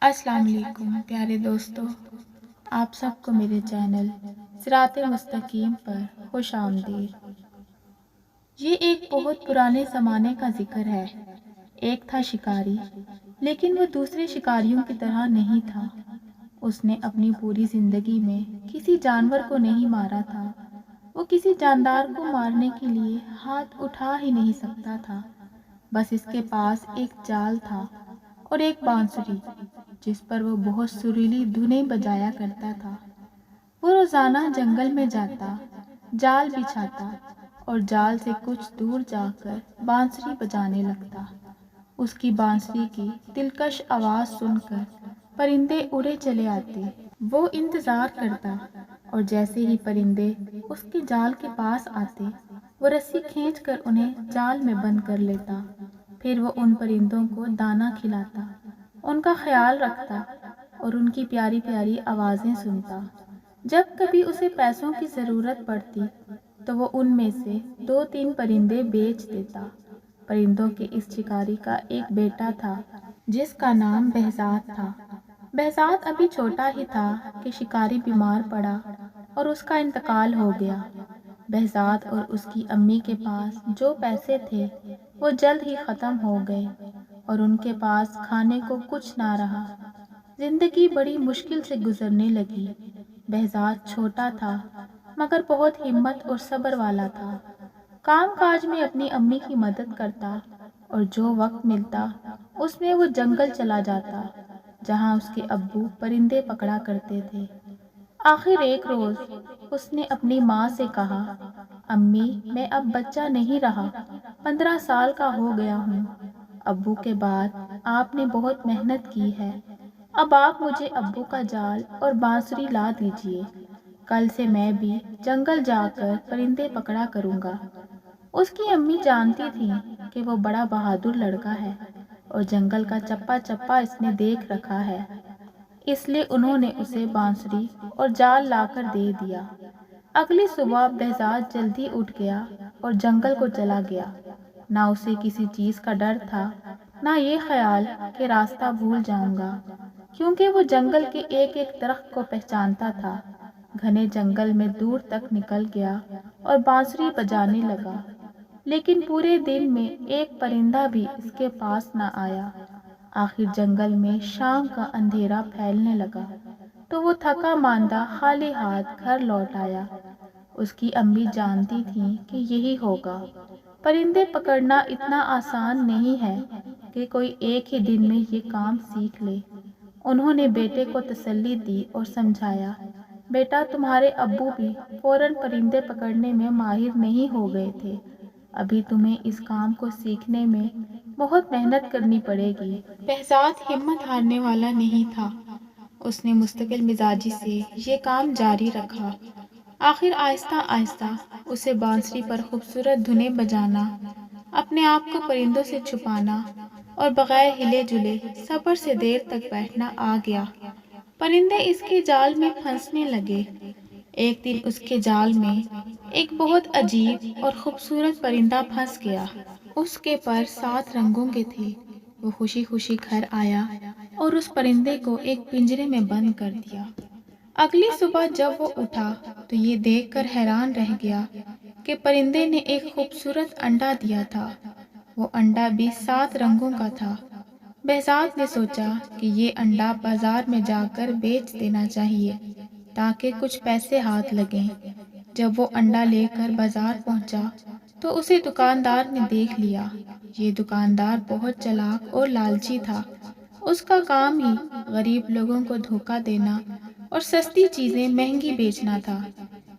السلام علیکم پیارے دوستو، آپ سب کو میرے چینل صراط مستقیم پر خوش آمدید۔ یہ ایک بہت پرانے زمانے کا ذکر ہے۔ ایک تھا شکاری، لیکن وہ دوسرے شکاریوں کی طرح نہیں تھا۔ اس نے اپنی پوری زندگی میں کسی جانور کو نہیں مارا تھا۔ وہ کسی جاندار کو مارنے کے لیے ہاتھ اٹھا ہی نہیں سکتا تھا۔ بس اس کے پاس ایک جال تھا اور ایک بانسری جس پر وہ بہت سریلی دھنیں بجایا کرتا تھا۔ وہ روزانہ جنگل میں جاتا، جال بچھاتا اور جال سے کچھ دور جا کر بانسری بجانے لگتا۔ اس کی بانسری کی دلکش آواز سن کر پرندے اڑے چلے آتے۔ وہ انتظار کرتا اور جیسے ہی پرندے اس کے جال کے پاس آتے، وہ رسی کھینچ کر انہیں جال میں بند کر لیتا۔ پھر وہ ان پرندوں کو دانہ کھلاتا، ان کا خیال رکھتا اور ان کی پیاری پیاری آوازیں سنتا۔ جب کبھی اسے پیسوں کی ضرورت پڑتی تو وہ ان میں سے 2-3 پرندے بیچ دیتا۔ پرندوں کے اس شکاری کا ایک بیٹا تھا جس کا نام بہزاد تھا۔ بہزاد ابھی چھوٹا ہی تھا کہ شکاری بیمار پڑا اور اس کا انتقال ہو گیا۔ بہزاد اور اس کی امی کے پاس جو پیسے تھے وہ جلد ہی ختم ہو گئے اور ان کے پاس کھانے کو کچھ نہ رہا۔ زندگی بڑی مشکل سے گزرنے لگی۔ بہزاد چھوٹا تھا مگر بہت ہمت اور صبر والا تھا۔ کام کاج میں اپنی امی کی مدد کرتا اور جو وقت ملتا اس میں وہ جنگل چلا جاتا جہاں اس کے ابو پرندے پکڑا کرتے تھے۔ آخر ایک روز اس نے اپنی ماں سے کہا، امی میں اب بچہ نہیں رہا، 15 سال کا ہو گیا ہوں۔ ابو کے بعد آپ نے بہت محنت کی ہے، اب آپ مجھے ابو کا جال اور بانسری لا دیجیے، کل سے میں بھی جنگل جا کر پرندے پکڑا کروں گا۔ اس کی امی جانتی تھی کہ وہ بڑا بہادر لڑکا ہے اور جنگل کا چپا چپا اس نے دیکھ رکھا ہے، اس لیے انہوں نے اسے بانسری اور جال لا کر دے دیا۔ اگلی صبح بہزاد جلدی اٹھ گیا اور جنگل کو چلا گیا۔ نہ اسے کسی چیز کا ڈر تھا، نہ یہ خیال کہ راستہ بھول جاؤں گا، کیونکہ وہ جنگل کے ایک ایک درخت کو پہچانتا تھا۔ گھنے جنگل میں دور تک نکل گیا اور بانسری بجانے لگا، لیکن پورے دن میں ایک پرندہ بھی اس کے پاس نہ آیا۔ آخر جنگل میں شام کا اندھیرا پھیلنے لگا تو وہ تھکا ماندہ خالی ہاتھ گھر لوٹ آیا۔ اس کی امی جانتی تھیں کہ یہی ہوگا۔ پرندے پکڑنا اتنا آسان نہیں ہے کہ کوئی ایک ہی دن میں یہ کام سیکھ لے۔ انہوں نے بیٹے کو تسلی دی اور سمجھایا، بیٹا تمہارے ابو بھی فوراً پرندے پکڑنے میں ماہر نہیں ہو گئے تھے، ابھی تمہیں اس کام کو سیکھنے میں بہت محنت کرنی پڑے گی۔ بہزاد ہمت ہارنے والا نہیں تھا۔ اس نے مستقل مزاجی سے یہ کام جاری رکھا۔ آخر آہستہ آہستہ اسے بانسری پر خوبصورت دھنیں بجانا، اپنے آپ کو پرندوں سے چھپانا اور بغیر ہلے جلے صبر سے دیر تک بیٹھنا آ گیا۔ پرندے اس کے جال میں پھنسنے لگے۔ ایک دن اس کے جال میں ایک بہت عجیب اور خوبصورت پرندہ پھنس گیا۔ اس کے پر 7 رنگوں کے تھے۔ وہ خوشی خوشی گھر آیا اور اس پرندے کو ایک پنجرے میں بند کر دیا۔ اگلی صبح جب وہ اٹھا تو یہ دیکھ کر حیران رہ گیا کہ پرندے نے ایک خوبصورت انڈا دیا تھا۔ وہ انڈا بھی 7 رنگوں کا تھا۔ بہزاد نے سوچا کہ یہ انڈا بازار میں جا کر بیچ دینا چاہیے تاکہ کچھ پیسے ہاتھ لگیں۔ جب وہ انڈا لے کر بازار پہنچا تو اسے دکاندار نے دیکھ لیا۔ یہ دکاندار بہت چالاک اور لالچی تھا۔ اس کا کام ہی غریب لوگوں کو دھوکہ دینا اور سستی چیزیں مہنگی بیچنا تھا۔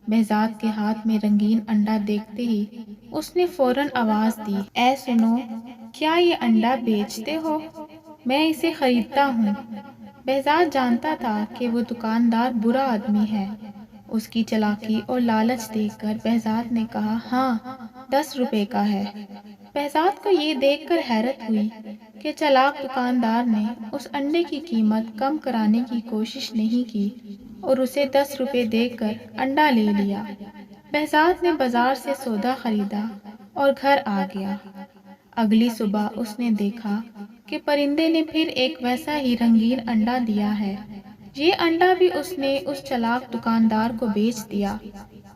بہزاد کے ہاتھ میں رنگین انڈا دیکھتے ہی اس نے فوراً آواز دی، اے سنو، کیا یہ انڈا بیچتے ہو؟ میں اسے خریدتا ہوں۔ بہزاد جانتا تھا کہ وہ دکاندار برا آدمی ہے۔ اس کی چالاکی اور لالچ دیکھ کر بہزاد نے کہا، ہاں 10 روپے کا ہے۔ بہزاد کو یہ دیکھ کر حیرت ہوئی کہ چالاک دکاندار نے اس انڈے کی قیمت کم کرانے کی کوشش نہیں کی اور اسے 10 روپے دے کر انڈا لے لیا۔ بہزاد نے بازار سے سودا خریدا اور گھر آ گیا۔ اگلی صبح اس نے دیکھا کہ پرندے نے پھر ایک ویسا ہی رنگین انڈا دیا ہے۔ یہ انڈا بھی اس نے اس چلاک دکاندار کو بیچ دیا۔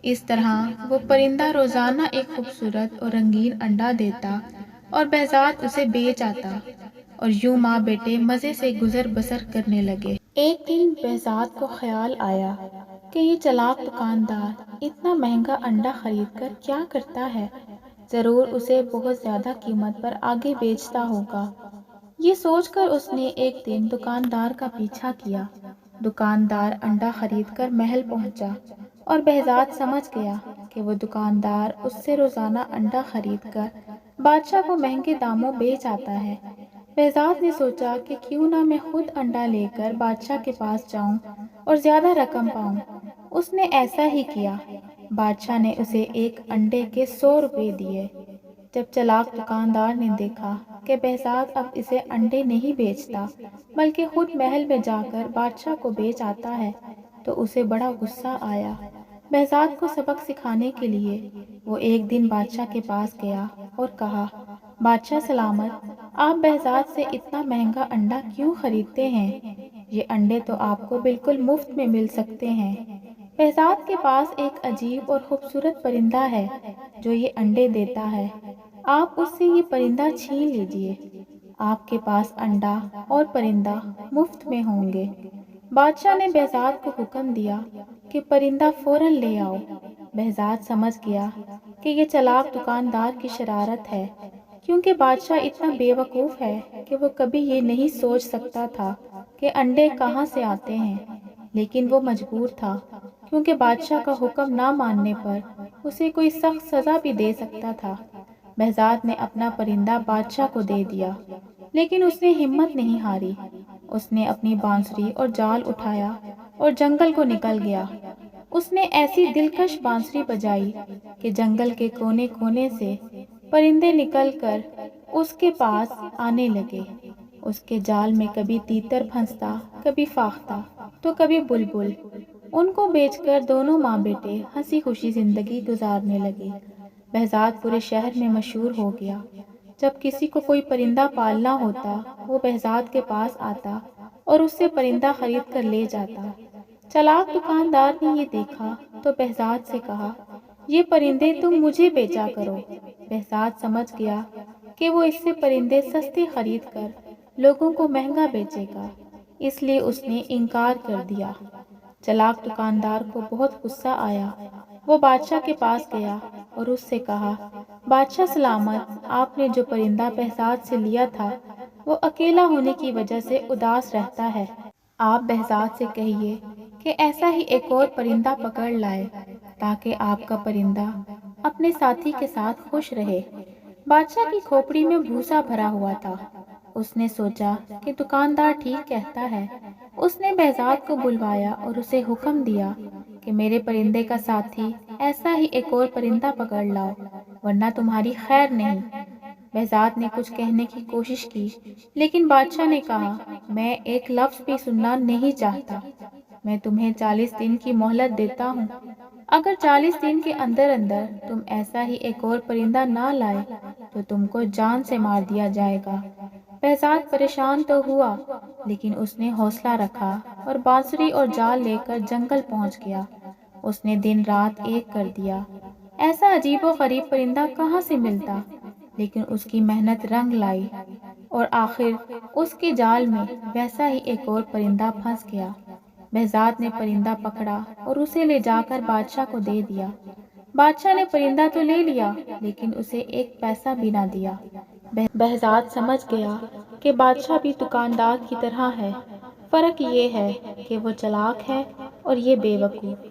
اس طرح وہ پرندہ روزانہ ایک خوبصورت اور رنگین انڈا دیتا اور بہزاد اسے بیچ آتا، اور یوں ماں بیٹے مزے سے گزر بسر کرنے لگے۔ ایک دن بہزاد کو خیال آیا کہ یہ چلاک دکاندار اتنا مہنگا انڈا خرید کر کیا کرتا ہے، ضرور اسے بہت زیادہ قیمت پر آگے بیچتا ہوگا۔ یہ سوچ کر اس نے ایک دن دکاندار کا پیچھا کیا۔ دکاندار انڈا خرید کر محل پہنچا اور بہزاد سمجھ گیا کہ وہ دکاندار اس سے روزانہ انڈا خرید کر بادشاہ کو مہنگے داموں بیچ آتا ہے۔ بہزاد نے سوچا کہ کیوں نہ میں خود انڈا لے کر بادشاہ کے پاس جاؤں اور زیادہ رقم پاؤں۔ اس نے ایسا ہی کیا۔ بادشاہ نے اسے ایک انڈے کے 100 روپے دیے۔ جب چلاک دکاندار نے دیکھا کہ بہزاد اب اسے انڈے نہیں بیچتا بلکہ خود محل میں جا کر بادشاہ کو بیچ آتا ہے تو اسے بڑا غصہ آیا۔ بہزاد کو سبق سکھانے کے لیے وہ ایک دن بادشاہ کے پاس گیا اور کہا، بادشاہ سلامت، آپ بہزاد سے اتنا مہنگا انڈا کیوں خریدتے ہیں؟ یہ انڈے تو آپ کو بالکل مفت میں مل سکتے ہیں۔ بہزاد کے پاس ایک عجیب اور خوبصورت پرندہ ہے جو یہ انڈے دیتا ہے، آپ اس سے یہ پرندہ چھین لیجئے، آپ کے پاس انڈا اور پرندہ مفت میں ہوں گے۔ بادشاہ نے بہزاد کو حکم دیا کہ پرندہ فوراً لے آؤ۔ بہزاد سمجھ گیا کہ یہ چلاک دکاندار کی شرارت ہے، کیونکہ بادشاہ اتنا بے وقوف ہے کہ وہ کبھی یہ نہیں سوچ سکتا تھا کہ انڈے کہاں سے آتے ہیں، لیکن وہ مجبور تھا کیونکہ بادشاہ کا حکم نہ ماننے پر اسے کوئی سخت سزا بھی دے سکتا تھا۔ بہزاد نے اپنا پرندہ بادشاہ کو دے دیا، لیکن اس نے ہمت نہیں ہاری۔ اس نے اپنی بانسری اور جال اٹھایا اور جنگل کو نکل گیا۔ اس نے ایسی دلکش بانسری بجائی کہ جنگل کے کونے کونے سے پرندے نکل کر اس کے پاس آنے لگے۔ اس کے جال میں کبھی تیتر پھنستا، کبھی فاختہ تو کبھی بلبل۔ ان کو بیچ کر دونوں ماں بیٹے ہنسی خوشی زندگی گزارنے لگے۔ بہزاد پورے شہر میں مشہور ہو گیا۔ جب کسی کو کوئی پرندہ پالنا ہوتا وہ بہزاد کے پاس آتا اور اس سے پرندہ خرید کر لے جاتا۔ چلاک دکاندار نے یہ دیکھا تو بہزاد سے کہا، یہ پرندے تم مجھے بیچا کرو۔ بہزاد سمجھ گیا کہ وہ اس سے پرندے سستے خرید کر لوگوں کو مہنگا بیچے گا، اس لیے اس نے انکار کر دیا۔ چلاک دکاندار کو بہت غصہ آیا۔ وہ بادشاہ کے پاس گیا اور اس سے کہا، بادشاہ سلامت، آپ نے جو پرندہ بہزاد سے لیا تھا وہ اکیلا ہونے کی وجہ سے اداس رہتا ہے۔ آپ بہزاد سے کہیے کہ ایسا ہی ایک اور پرندہ پکڑ لائے تاکہ آپ کا پرندہ اپنے ساتھی کے ساتھ خوش رہے۔ بادشاہ کی کھوپڑی میں بھوسا بھرا ہوا تھا۔ اس نے سوچا کہ دکاندار ٹھیک کہتا ہے۔ اس نے بہزاد کو بلوایا اور اسے حکم دیا کہ میرے پرندے کا ساتھی ایسا ہی ایک اور پرندہ پکڑ لاؤ ورنہ تمہاری خیر نہیں۔ بہزاد نے کچھ کہنے کی کوشش کی لیکن بادشاہ نے کہا، میں ایک لفظ بھی سننا نہیں چاہتا۔ میں تمہیں 40 دن کی مہلت دیتا ہوں۔ اگر 40 دن کے اندر اندر تم ایسا ہی ایک اور پرندہ نہ لائے تو تم کو جان سے مار دیا جائے گا۔ بہزاد پریشان تو ہوا لیکن اس نے حوصلہ رکھا اور بانسری اور جال لے کر جنگل پہنچ گیا۔ اس نے دن رات ایک کر دیا۔ ایسا عجیب و غریب پرندہ کہاں سے ملتا، لیکن اس کی محنت رنگ لائی اور آخر اس کے جال میں ویسا ہی ایک اور پرندہ پھنس گیا۔ بہزاد نے پرندہ پکڑا اور اسے لے جا کر بادشاہ کو دے دیا۔ بادشاہ نے پرندہ تو لے لیا لیکن اسے ایک پیسہ بھی نہ دیا۔ بہزاد سمجھ گیا کہ بادشاہ بھی دکاندار کی طرح ہے، فرق یہ ہے کہ وہ چلاک ہے اور یہ بے وقوف۔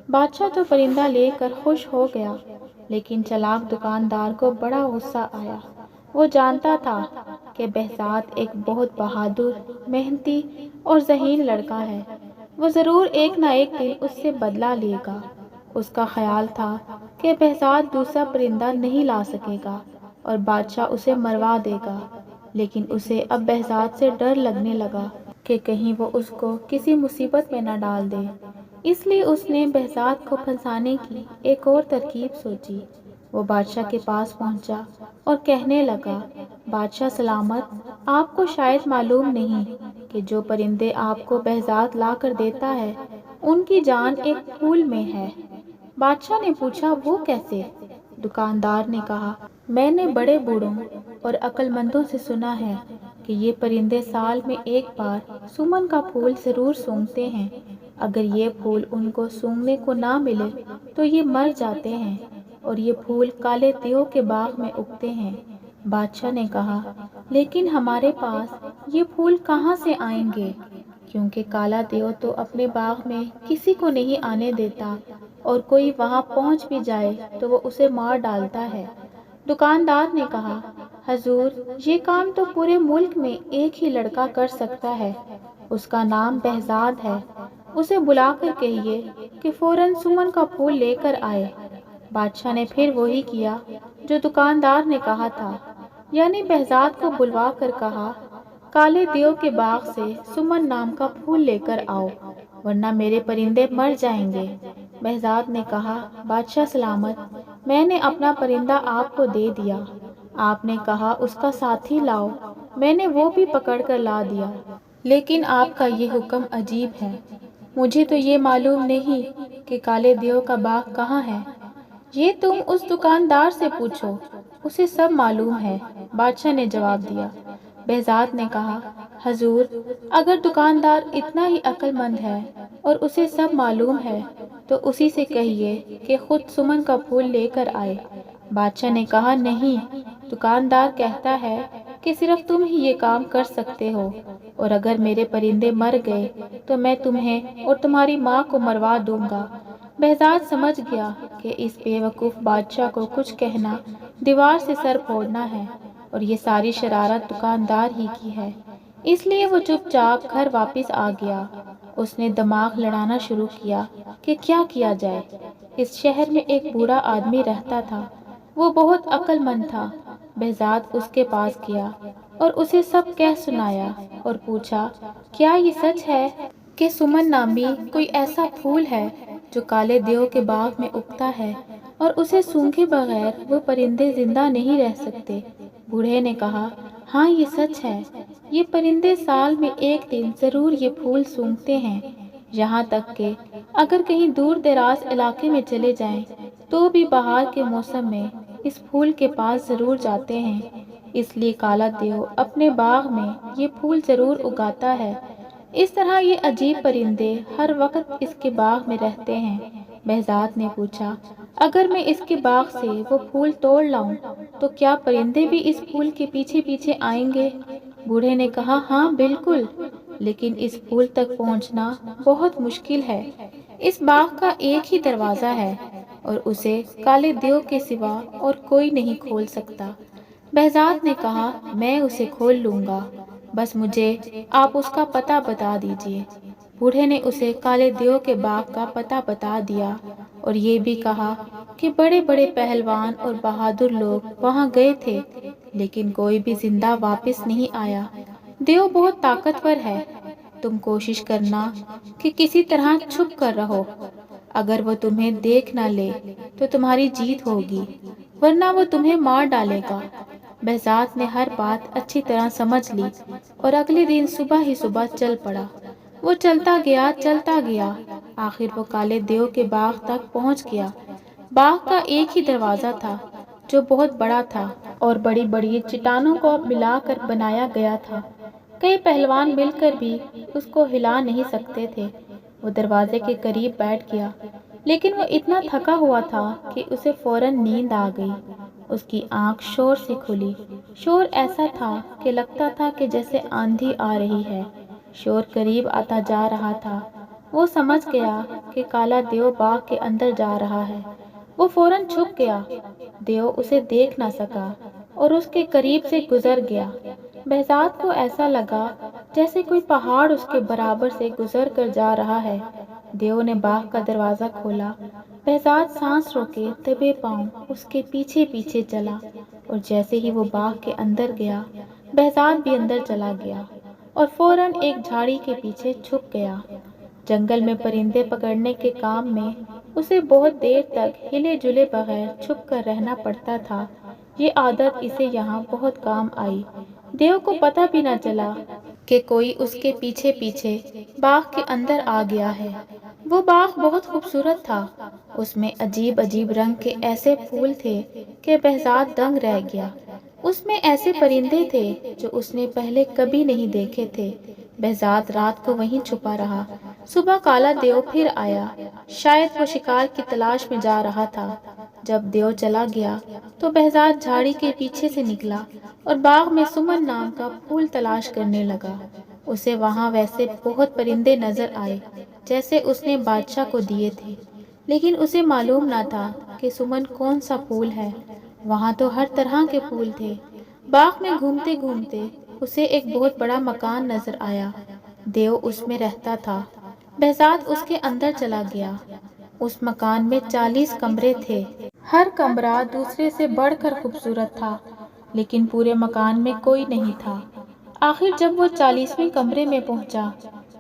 بادشاہ تو پرندہ لے کر خوش ہو گیا لیکن چلاک دکاندار کو بڑا غصہ آیا۔ وہ جانتا تھا کہ بہزاد ایک بہت بہادر، محنتی اور ذہین لڑکا ہے۔ وہ ضرور ایک نہ ایک دن اس سے بدلہ لے گا۔ اس کا خیال تھا کہ بہزاد دوسرا پرندہ نہیں لا سکے گا اور بادشاہ اسے مروا دے گا، لیکن اسے اب بہزاد سے ڈر لگنے لگا کہ کہیں وہ اس کو کسی مصیبت میں نہ ڈال دے۔ اس لیے اس نے بہزاد کو پھنسانے کی ایک اور ترکیب سوچی۔ وہ بادشاہ کے پاس پہنچا اور کہنے لگا، بادشاہ سلامت، آپ کو شاید معلوم نہیں کہ جو پرندے آپ کو بہزاد لا کر دیتا ہے ان کی جان ایک پھول میں ہے۔ بادشاہ نے پوچھا وہ کیسے؟ دکاندار نے کہا میں نے بڑے بوڑھوں اور عقل مندوں سے سنا ہے کہ یہ پرندے سال میں ایک بار سمن کا پھول ضرور سونگھتے ہیں۔ اگر یہ پھول ان کو سونگھنے کو نہ ملے تو یہ مر جاتے ہیں اور یہ پھول کالے دیو کے باغ میں اگتے ہیں۔ بادشاہ نے کہا لیکن ہمارے پاس یہ پھول کہاں سے آئیں گے؟ کیونکہ کالا دیو تو اپنے باغ میں کسی کو نہیں آنے دیتا اور کوئی وہاں پہنچ بھی جائے تو وہ اسے مار ڈالتا ہے۔ دکاندار نے کہا حضور یہ کام تو پورے ملک میں ایک ہی لڑکا کر سکتا ہے، اس کا نام بہزاد ہے، اسے بلا کر کہیے کہ فوراً سمن کا پھول لے کر آئے۔ بادشاہ نے پھر وہی کیا جو دکاندار نے کہا تھا، یعنی بہزاد کو بلوا کر کہا کالے دیو کے باغ سے سمن نام کا پھول لے کر آؤ ورنہ میرے پرندے مر جائیں گے۔ بہزاد نے کہا بادشاہ سلامت، میں نے اپنا پرندہ آپ کو دے دیا، آپ نے کہا اس کا ساتھی لاؤ، میں نے وہ بھی پکڑ کر لا دیا، لیکن آپ کا یہ حکم عجیب ہے، مجھے تو یہ معلوم نہیں کہ کالے دیو کا باغ کہاں ہے۔ یہ تم اس دکاندار سے پوچھو، اسے سب معلوم ہے، بادشاہ نے جواب دیا۔ بہزاد نے کہا حضور اگر دکاندار اتنا ہی عقل مند ہے اور اسے سب معلوم ہے تو اسی سے کہیے کہ خود سمن کا پھول لے کر آئے۔ بادشاہ نے کہا نہیں، دکاندار کہتا ہے کہ صرف تم ہی یہ کام کر سکتے ہو اور اگر میرے پرندے مر گئے تو میں تمہیں اور تمہاری ماں کو مروا دوں گا۔ بہزاد سمجھ گیا کہ اس بے وقوف بادشاہ کو کچھ کہنا دیوار سے سر پھوڑنا ہے اور یہ ساری شرارت دکاندار ہی کی ہے، اس لیے وہ چپ چاپ گھر واپس آ گیا۔ اس نے دماغ لڑانا شروع کیا کہ کیا جائے۔ اس شہر میں ایک بوڑھا آدمی رہتا تھا، وہ بہت عقل مند تھا۔ بہزاد اس کے پاس گیا اور اسے سب کہہ سنایا اور پوچھا کیا یہ سچ ہے کہ سمن نامی کوئی ایسا پھول ہے جو کالے دیو کے باغ میں اگتا ہے اور اسے سونگھے بغیر وہ پرندے زندہ نہیں رہ سکتے؟ بوڑھے نے کہا ہاں یہ سچ ہے، یہ پرندے سال میں ایک دن ضرور یہ پھول سونگھتے ہیں، یہاں تک کہ اگر کہیں دور دراز علاقے میں چلے جائیں تو بھی بہار کے موسم میں اس پھول کے پاس ضرور جاتے ہیں، اس لیے کالا دیو اپنے باغ میں یہ پھول ضرور اگاتا ہے۔ اس طرح یہ عجیب پرندے ہر وقت اس کے باغ میں رہتے ہیں۔ بہزاد نے پوچھا اگر میں اس کے باغ سے وہ پھول توڑ لاؤں تو کیا پرندے بھی اس پھول کے پیچھے پیچھے آئیں گے؟ بوڑھے نے کہا ہاں بالکل، لیکن اس پھول تک پہنچنا بہت مشکل ہے۔ اس باغ کا ایک ہی دروازہ ہے اور اسے کالے دیو کے سوا اور کوئی نہیں کھول سکتا۔ بہزاد نے کہا میں اسے کھول لوں گا، بس مجھے آپ اس کا پتہ بتا دیجئے۔ بوڑھے نے اسے کالے دیو کے باغ کا پتہ بتا دیا اور یہ بھی کہا کہ بڑے بڑے پہلوان اور بہادر لوگ وہاں گئے تھے لیکن کوئی بھی زندہ واپس نہیں آیا۔ دیو بہت طاقتور ہے، تم کوشش کرنا کہ کسی طرح چھپ کر رہو، اگر وہ تمہیں دیکھ نہ لے تو تمہاری جیت ہوگی ورنہ وہ تمہیں مار ڈالے گا۔ بہزاد نے ہر بات اچھی طرح سمجھ لی اور اگلے دن صبح ہی صبح چل پڑا۔ وہ چلتا گیا، آخر وہ کالے دیو کے باغ تک پہنچ گیا۔ باغ کا ایک ہی دروازہ تھا جو بہت بڑا تھا اور بڑی بڑی چٹانوں کو ملا کر بنایا گیا تھا، کئی پہلوان مل کر بھی اس کو ہلا نہیں سکتے تھے۔ وہ دروازے کے قریب بیٹھ گیا لیکن وہ اتنا تھکا ہوا تھا کہ اسے فوراً نیند آ گئی۔ اس کی آنکھ شور سے کھلی، شور ایسا تھا کہ لگتا تھا کہ جیسے آندھی آ رہی ہے۔ شور قریب آتا جا رہا تھا، وہ سمجھ گیا کہ کالا دیو باغ کے اندر جا رہا ہے۔ وہ فوراً چھپ گیا، دیو اسے دیکھ نہ سکا اور اس کے قریب سے گزر گیا۔ بہزاد کو ایسا لگا جیسے کوئی پہاڑ اس کے برابر سے گزر کر جا رہا ہے۔ دیو نے باغ کا دروازہ کھولا، بہزاد سانس روکے دبے پاؤں اس کے پیچھے پیچھے چلا اور جیسے ہی وہ باغ کے اندر گیا بہزاد بھی اندر چلا گیا اور فوراً ایک جھاڑی کے پیچھے چھپ گیا۔ جنگل میں پرندے پکڑنے کے کام میں اسے بہت دیر تک ہلے جلے بغیر چھپ کر رہنا پڑتا تھا، یہ عادت اسے یہاں بہت کام آئی۔ دیو کو پتہ بھی نہ چلا کہ کوئی اس کے پیچھے پیچھے باغ کے اندر آ گیا ہے۔ وہ باغ بہت خوبصورت تھا۔ اس میں عجیب عجیب رنگ کے ایسے پھول تھے کہ بہزاد دنگ رہ گیا۔ اس میں ایسے پرندے تھے جو اس نے پہلے کبھی نہیں دیکھے تھے۔ بہزاد رات کو وہیں چھپا رہا۔ صبح کالا دیو پھر آیا۔ شاید وہ شکار کی تلاش میں جا رہا تھا۔ جب دیو چلا گیا تو بہزاد جھاڑی کے پیچھے سے نکلا اور باغ میں سمن نام کا پھول تلاش کرنے لگا۔ اسے وہاں ویسے بہت پرندے نظر آئے جیسے اس نے بادشاہ کو دیے تھے، لیکن اسے معلوم نہ تھا کہ سمن کون سا پھول ہے۔ وہاں تو ہر طرح کے پھول تھے۔ باغ میں گھومتے گھومتے اسے ایک بہت بڑا مکان نظر آیا۔ دیو اس میں رہتا تھا۔ بہزاد اس کے اندر چلا گیا۔ اس مکان میں 40 کمرے تھے۔ ہر کمرہ دوسرے سے بڑھ کر خوبصورت تھا، لیکن پورے مکان میں کوئی نہیں تھا۔ آخر جب وہ 40ویں کمرے میں پہنچا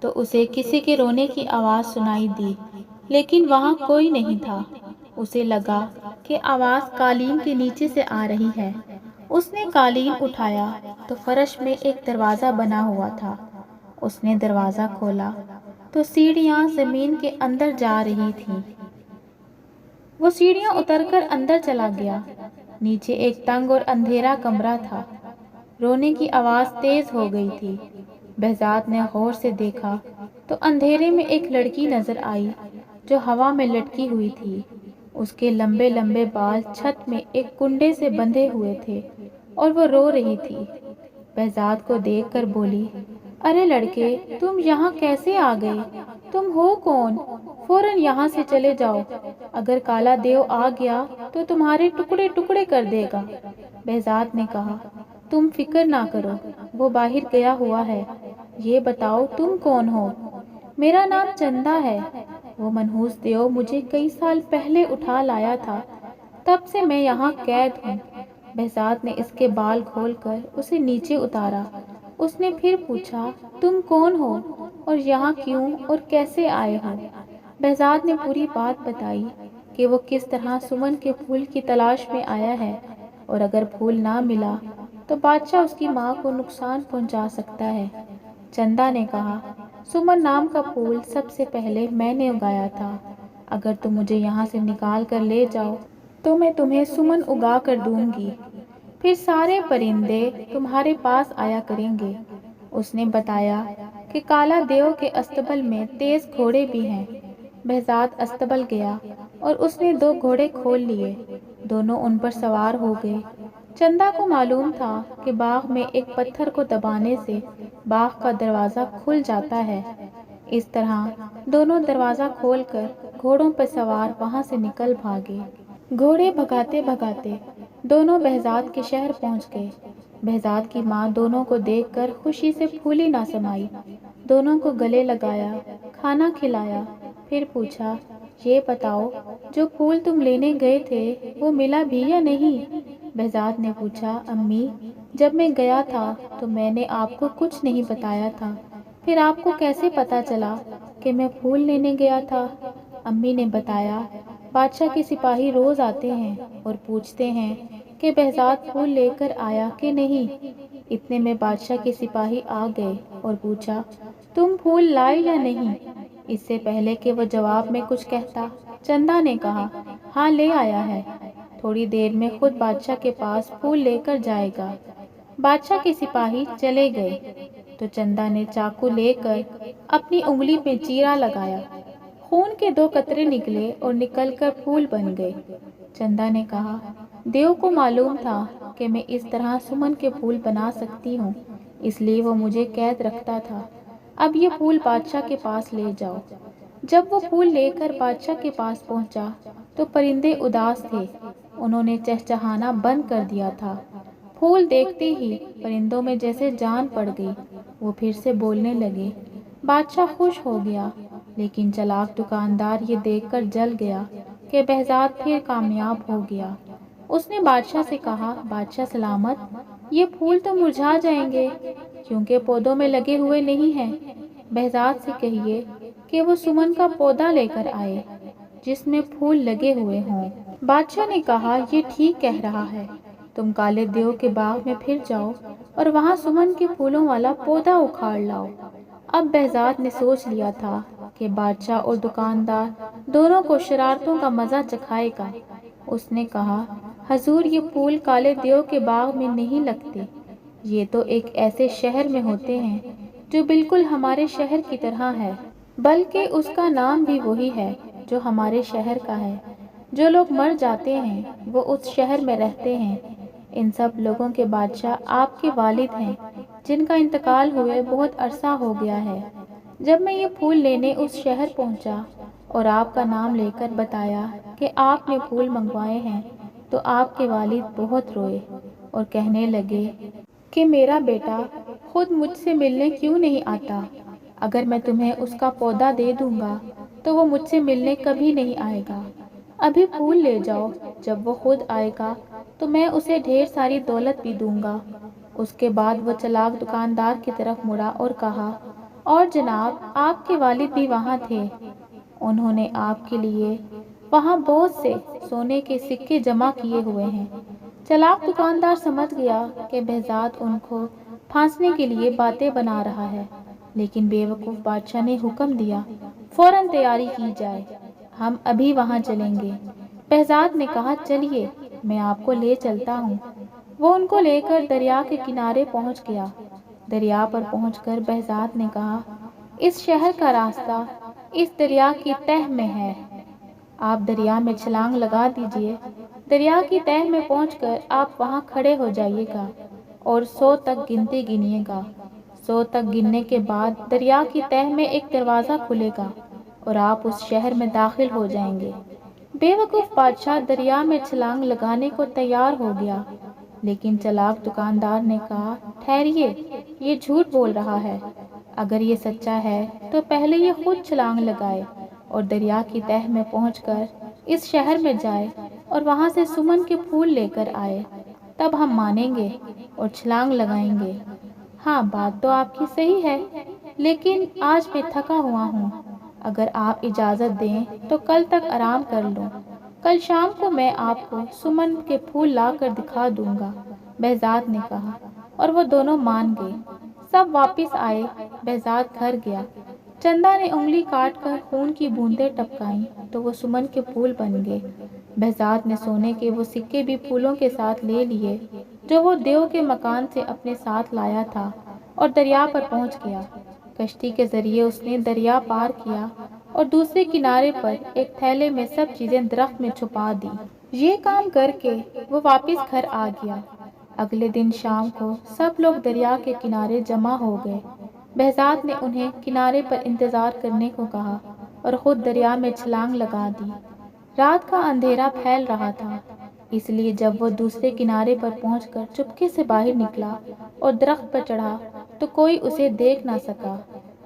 تو اسے کسی کے رونے کی آواز سنائی دی، لیکن وہاں کوئی نہیں تھا۔ اسے لگا کہ آواز قالین کے نیچے سے آ رہی ہے۔ اس نے قالین اٹھایا تو فرش میں ایک دروازہ بنا ہوا تھا۔ اس نے دروازہ کھولا تو سیڑھیاں زمین کے اندر جا رہی تھیں۔ وہ سیڑھیاں اتر کر اندر چلا گیا۔ نیچے ایک تنگ اور اندھیرا کمرہ تھا۔ رونے کی آواز تیز ہو گئی تھی۔ بہزاد نے غور سے دیکھا تو اندھیرے میں ایک لڑکی نظر آئی جو ہوا میں لٹکی ہوئی تھی۔ اس کے لمبے لمبے بال چھت میں ایک کنڈے سے بندھے ہوئے تھے اور وہ رو رہی تھی۔ بہزاد کو دیکھ کر بولی، ارے لڑکے، تم یہاں کیسے آ گئے؟ تم ہو کون؟ فوراً یہاں سے چلے جاؤ، اگر کالا دیو آ گیا تو تمہارے ٹکڑے ٹکڑے کر دے گا۔ بہزاد نے کہا، تم فکر نہ کرو، وہ باہر گیا ہوا ہے۔ یہ بتاؤ تم کون ہو؟ میرا نام چندا ہے۔ وہ منحوس دیو مجھے کئی سال پہلے اٹھا لایا تھا، تب سے میں یہاں قید ہوں۔ بہزاد نے اس کے بال کھول کر اسے نیچے اتارا۔ اس نے پھر پوچھا، تم کون ہو اور یہاں کیوں اور کیسے آئے ہو؟ بہزاد نے پوری بات بتائی کہ وہ کس طرح سمن کے پھول کی تلاش میں آیا ہے، اور اگر پھول نہ ملا تو بادشاہ اس کی ماں کو نقصان پہنچا سکتا ہے۔ چندا نے کہا، سمن نام کا پھول سب سے پہلے میں نے اگایا تھا۔ اگر تم مجھے یہاں سے نکال کر لے جاؤ تو میں تمہیں سمن اگا کر دوں گی، پھر سارے پرندے تمہارے پاس آیا کریں گے۔ اس نے بتایا کہ کالا دیو کے استبل میں تیز گھوڑے بھی ہیں۔ بہزاد استبل گیا اور اس نے 2 گھوڑے کھول لیے۔ دونوں ان پر سوار ہو گئے۔ چندا کو معلوم تھا کہ باغ میں ایک پتھر کو دبانے سے باغ کا دروازہ کھل جاتا ہے۔ اس طرح دونوں دروازہ کھول کر گھوڑوں پر سوار وہاں سے نکل بھاگے۔ گھوڑے بھگاتے بھگاتے دونوں بہزاد کے شہر پہنچ گئے۔ بہزاد کی ماں دونوں کو دیکھ کر خوشی سے پھولی نہ سمائی۔ دونوں کو گلے لگایا، کھانا کھلایا، پھر پوچھا، یہ بتاؤ جو پھول تم لینے گئے تھے وہ ملا بھی یا نہیں؟ بہزاد نے پوچھا، امی، جب میں گیا تھا تو میں نے آپ کو کچھ نہیں بتایا تھا، پھر آپ کو کیسے پتا چلا کہ میں پھول لینے گیا تھا؟ امی نے بتایا، بادشاہ کے سپاہی روز آتے ہیں اور پوچھتے ہیں کہ بہزاد پھول لے کر آیا کہ نہیں۔ اتنے میں بادشاہ کے سپاہی آ گئے اور پوچھا، تم پھول لائے یا نہیں؟ اس سے پہلے کہ وہ جواب میں کچھ کہتا، چندا نے کہا، ہاں لے آیا ہے، تھوڑی دیر میں خود بادشاہ کے پاس پھول لے کر جائے گا۔ بادشاہ کے سپاہی چلے گئے تو چندا نے چاقو لے کر اپنی انگلی میں چیرا لگایا۔ خون کے 2 قطرے نکلے اور نکل کر پھول بن گئے۔ چندا نے کہا، دیو کو معلوم تھا کہ میں اس طرح سمن کے پھول بنا سکتی ہوں، اس لیے وہ مجھے قید رکھتا تھا۔ اب یہ پھول بادشاہ کے پاس لے جاؤ۔ جب وہ پھول لے کر بادشاہ کے پاس پہنچا تو پرندے اداس تھے، انہوں نے چہچہانا بند کر دیا تھا۔ پھول دیکھتے ہی پرندوں میں جیسے جان پڑ گئی، وہ پھر سے بولنے لگے۔ بادشاہ خوش ہو گیا، لیکن چلاک دکاندار یہ دیکھ کر جل گیا کہ بہزاد پھر کامیاب ہو گیا۔ اس نے بادشاہ سے کہا، بادشاہ سلامت، یہ پھول تو مرجھا جائیں گے کیونکہ پودوں میں لگے ہوئے نہیں ہیں۔ بہزاد سے کہیے کہ وہ سمن کا پودا لے کر آئے جس میں پھول لگے ہوئے ہوں۔ بادشاہ نے کہا، یہ ٹھیک کہہ رہا ہے، تم کالے دیو کے باغ میں پھر جاؤ اور وہاں سمن کے پھولوں والا پودا اکھاڑ لاؤ۔ اب بہزاد نے سوچ لیا تھا کہ بادشاہ اور دکاندار دونوں کو شرارتوں کا مزہ چکھائے گا۔ اس نے کہا، حضور یہ پھول کالے دیو کے باغ میں نہیں لگتے، یہ تو ایک ایسے شہر میں ہوتے ہیں جو بالکل ہمارے شہر کی طرح ہے، بلکہ اس کا نام بھی وہی ہے جو ہمارے شہر کا ہے۔ جو لوگ مر جاتے ہیں وہ اس شہر میں رہتے ہیں۔ ان سب لوگوں کے بادشاہ آپ کے والد ہیں جن کا انتقال ہوئے بہت عرصہ ہو گیا ہے۔ جب میں یہ پھول لینے اس شہر پہنچا اور آپ کا نام لے کر بتایا کہ آپ نے پھول منگوائے ہیں تو آپ کے والد بہت روئے اور کہنے لگے کہ میرا بیٹا خود مجھ سے ملنے کیوں نہیں آتا؟ اگر میں تمہیں اس کا پودا دے دوں گا تو وہ مجھ سے ملنے کبھی نہیں آئے گا۔ ابھی پھول لے جاؤ، جب وہ خود آئے گا تو میں اسے ڈھیر ساری دولت بھی دوں گا۔ اس کے بعد وہ چلاک دکاندار کی طرف مڑا اور کہا، اور جناب آپ کے والد بھی وہاں تھے، انہوں نے آپ کے لیے وہاں بہت سے سونے کے سکے جمع کیے ہوئے ہیں۔ چلاک دکاندار سمجھ گیا کہ بہزاد ان کو پھانسنے کے لیے باتیں بنا رہا ہے، لیکن بیوقوف بادشاہ نے حکم دیا، فوراً تیاری کی جائے، ہم ابھی وہاں چلیں گے۔ بہزاد نے کہا، چلیے میں آپ کو لے چلتا ہوں۔ وہ ان کو لے کر دریا کے کنارے پہنچ گیا۔ دریا پر پہنچ کر بہزاد نے کہا، اس شہر کا راستہ اس دریا کی تہہ میں ہے، آپ دریا میں چھلانگ لگا دیجئے۔ دریا کی تہہ میں پہنچ کر آپ وہاں کھڑے ہو جائیے گا اور 100 تک گنتے گنیے گا۔ 100 تک گننے کے بعد دریا کی تہہ میں ایک دروازہ کھلے گا اور آپ اس شہر میں داخل ہو جائیں گے۔ بیوقوف بادشاہ دریا میں چھلانگ لگانے کو تیار ہو گیا، لیکن چلاک دکاندار نے کہا، ٹھہریے، یہ جھوٹ بول رہا ہے۔ اگر یہ سچا ہے تو پہلے یہ خود چھلانگ لگائے اور دریا کی تہہ میں پہنچ کر اس شہر میں جائے اور وہاں سے سمن کے پھول لے کر آئے، تب ہم مانیں گے اور چھلانگ لگائیں گے۔ ہاں بات تو آپ کی صحیح ہے، لیکن آج میں تھکا ہوا ہوں، اگر آپ اجازت دیں تو کل تک آرام کر لوں۔ کل شام کو میں آپ کو سمن کے پھول لا کر دکھا دوں گا، بہزاد نے کہا، اور وہ دونوں مان گئے۔ سب واپس آئے۔ بہزاد گھر گیا۔ چندا نے انگلی کاٹ کر خون کی بوندیں ٹپکائیں تو وہ سمن کے پھول بن گئے۔ بہزاد نے سونے کے وہ سکے بھی پھولوں کے ساتھ لے لیے جو وہ دیو کے مکان سے اپنے ساتھ لایا تھا اور دریا پر پہنچ گیا۔ کشتی کے ذریعے اس نے دریا پار کیا اور دوسرے کنارے پر ایک تھیلے میں سب چیزیں درخت میں چھپا دی۔ یہ کام کر کے وہ واپس گھر آ گیا۔ اگلے دن شام کو سب لوگ دریا کے کنارے جمع ہو گئے۔ بہزاد نے انہیں کنارے پر انتظار کرنے کو کہا اور خود دریا میں چھلانگ لگا دی۔ رات کا اندھیرا پھیل رہا تھا، اس لیے جب وہ دوسرے کنارے پر پہنچ کر چپکے سے باہر نکلا اور درخت پر چڑھا تو کوئی اسے دیکھ نہ سکا۔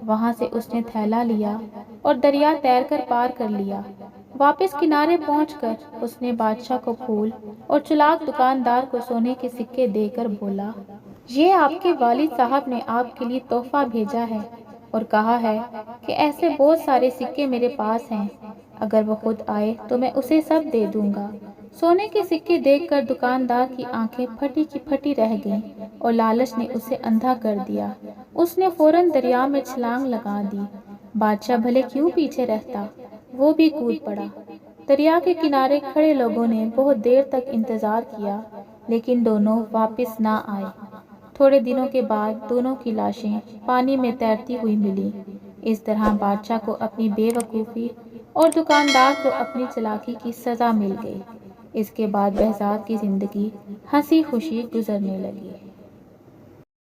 وہاں سے اس نے تھیلا لیا اور دریا تیر کر پار کر لیا۔ واپس کنارے پہنچ کر اس نے بادشاہ کو پھول اور چلاک دکاندار کو سونے کے سکے دے کر بولا، یہ آپ کے والد صاحب نے آپ کے لیے تحفہ بھیجا ہے اور کہا ہے کہ ایسے بہت سارے سکے میرے پاس ہیں، اگر وہ خود آئے تو میں اسے سب دے دوں گا۔ سونے کے سکے دیکھ کر دکاندار کی آنکھیں پھٹی کی پھٹی رہ گئیں اور لالچ نے اسے اندھا کر دیا۔ اس نے فوراً دریا میں چھلانگ لگا دی۔ بادشاہ بھلے کیوں پیچھے رہتا، وہ بھی کود پڑا۔ دریا کے کنارے کھڑے لوگوں نے بہت دیر تک انتظار کیا، لیکن دونوں واپس نہ آئے۔ تھوڑے دنوں کے بعد دونوں کی لاشیں پانی میں تیرتی ہوئی ملی۔ اس طرح بادشاہ کو اپنی بے وقوفی اور دکاندار کو اپنی چالاکی کی سزا مل گئی۔ اس کے بعد بہزاد کی زندگی ہنسی خوشی گزرنے لگی۔